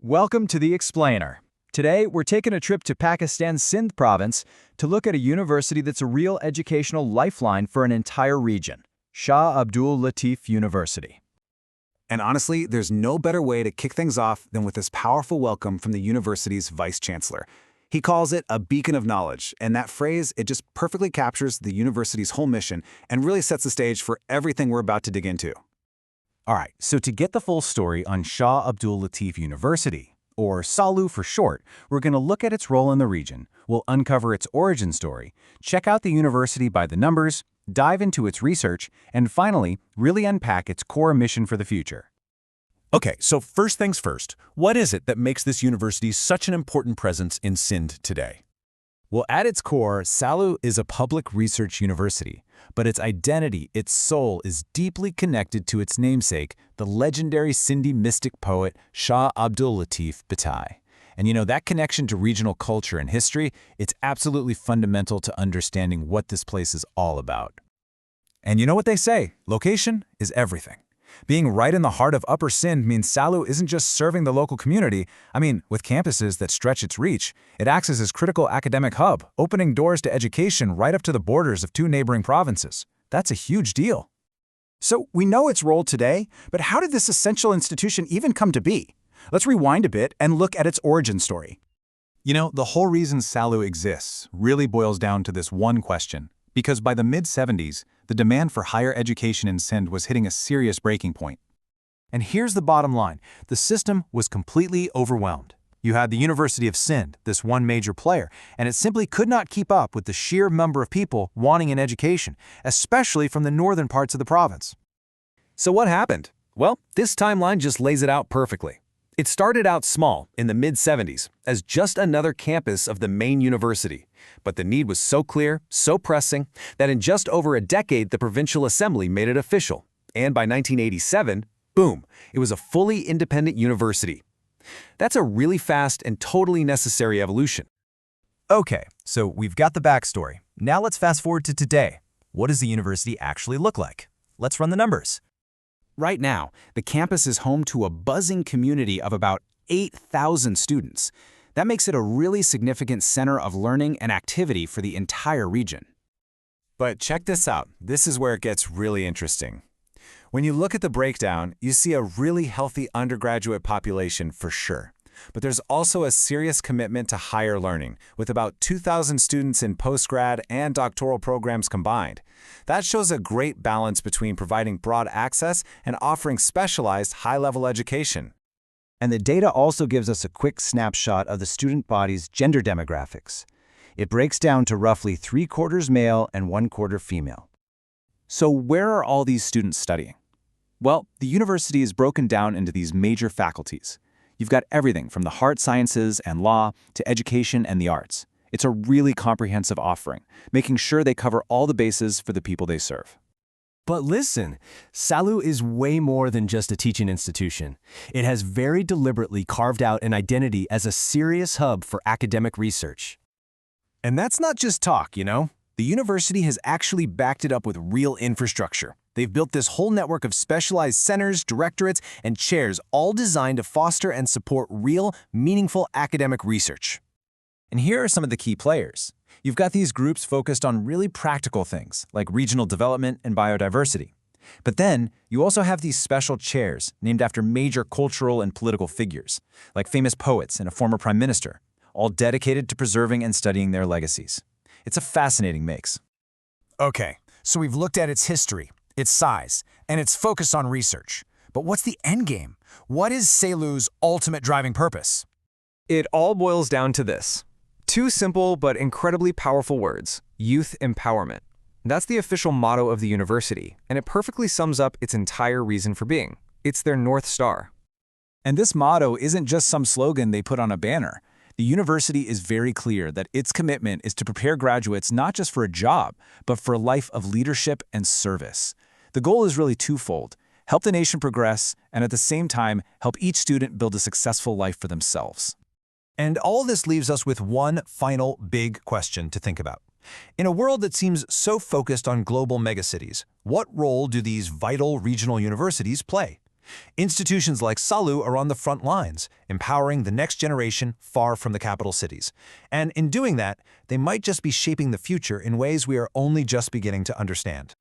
Welcome to The Explainer. Today, we're taking a trip to Pakistan's Sindh province to look at a university that's a real educational lifeline for an entire region, Shah Abdul Latif University. And honestly, there's no better way to kick things off than with this powerful welcome from the university's vice-chancellor. He calls it a beacon of knowledge, and that phrase, it just perfectly captures the university's whole mission and really sets the stage for everything we're about to dig into. All right, so to get the full story on Shah Abdul Latif University, or SALU for short, we're going to look at its role in the region, we'll uncover its origin story, check out the university by the numbers, dive into its research, and finally, really unpack its core mission for the future. Okay, so first things first, what is it that makes this university such an important presence in Sindh today? Well, at its core, SALU is a public research university, but its identity, its soul, is deeply connected to its namesake, the legendary Sindhi mystic poet Shah Abdul Latif Bhai. And that connection to regional culture and history, it's absolutely fundamental to understanding what this place is all about. And you know what they say, location is everything. Being right in the heart of Upper Sindh means SALU isn't just serving the local community. With campuses that stretch its reach, it acts as its critical academic hub, opening doors to education right up to the borders of two neighboring provinces. That's a huge deal. So we know its role today, but how did this essential institution even come to be? Let's rewind a bit and look at its origin story. The whole reason SALU exists really boils down to this one question. Because by the mid-70s, the demand for higher education in Sindh was hitting a serious breaking point. And here's the bottom line. The system was completely overwhelmed. You had the University of Sindh, this one major player, and it simply could not keep up with the sheer number of people wanting an education, especially from the northern parts of the province. So what happened? Well, this timeline just lays it out perfectly. It started out small in the mid-70s as just another campus of the main university. But the need was so clear, so pressing, that in just over a decade the Provincial Assembly made it official. And by 1987, boom, it was a fully independent university. That's a really fast and totally necessary evolution. Okay, so we've got the backstory. Now let's fast forward to today. What does the university actually look like? Let's run the numbers. Right now, the campus is home to a buzzing community of about 8,000 students. That makes it a really significant center of learning and activity for the entire region. But check this out. This is where it gets really interesting. When you look at the breakdown, you see a really healthy undergraduate population for sure. But there's also a serious commitment to higher learning, with about 2,000 students in postgrad and doctoral programs combined. That shows a great balance between providing broad access and offering specialized high-level education. And the data also gives us a quick snapshot of the student body's gender demographics. It breaks down to roughly 3/4 male and 1/4 female. So where are all these students studying? Well, the university is broken down into these major faculties. You've got everything from the hard sciences and law to education and the arts. It's a really comprehensive offering, making sure they cover all the bases for the people they serve. But listen, SALU is way more than just a teaching institution. It has very deliberately carved out an identity as a serious hub for academic research. And that's not just talk, The university has actually backed it up with real infrastructure. They've built this whole network of specialized centers, directorates, and chairs, all designed to foster and support real, meaningful academic research. And here are some of the key players. You've got these groups focused on really practical things, like regional development and biodiversity. But then, you also have these special chairs named after major cultural and political figures, like famous poets and a former prime minister, all dedicated to preserving and studying their legacies. It's a fascinating mix. Okay, so we've looked at its history, its size, and its focus on research. But what's the end game? What is SALU's ultimate driving purpose? It all boils down to this. Two simple but incredibly powerful words: youth empowerment. That's the official motto of the university, and it perfectly sums up its entire reason for being. It's their North Star. And this motto isn't just some slogan they put on a banner. The university is very clear that its commitment is to prepare graduates not just for a job, but for a life of leadership and service. The goal is really twofold: help the nation progress, and at the same time, help each student build a successful life for themselves. And all this leaves us with one final big question to think about. In a world that seems so focused on global megacities, what role do these vital regional universities play? Institutions like SALU are on the front lines, empowering the next generation far from the capital cities. And in doing that, they might just be shaping the future in ways we are only just beginning to understand.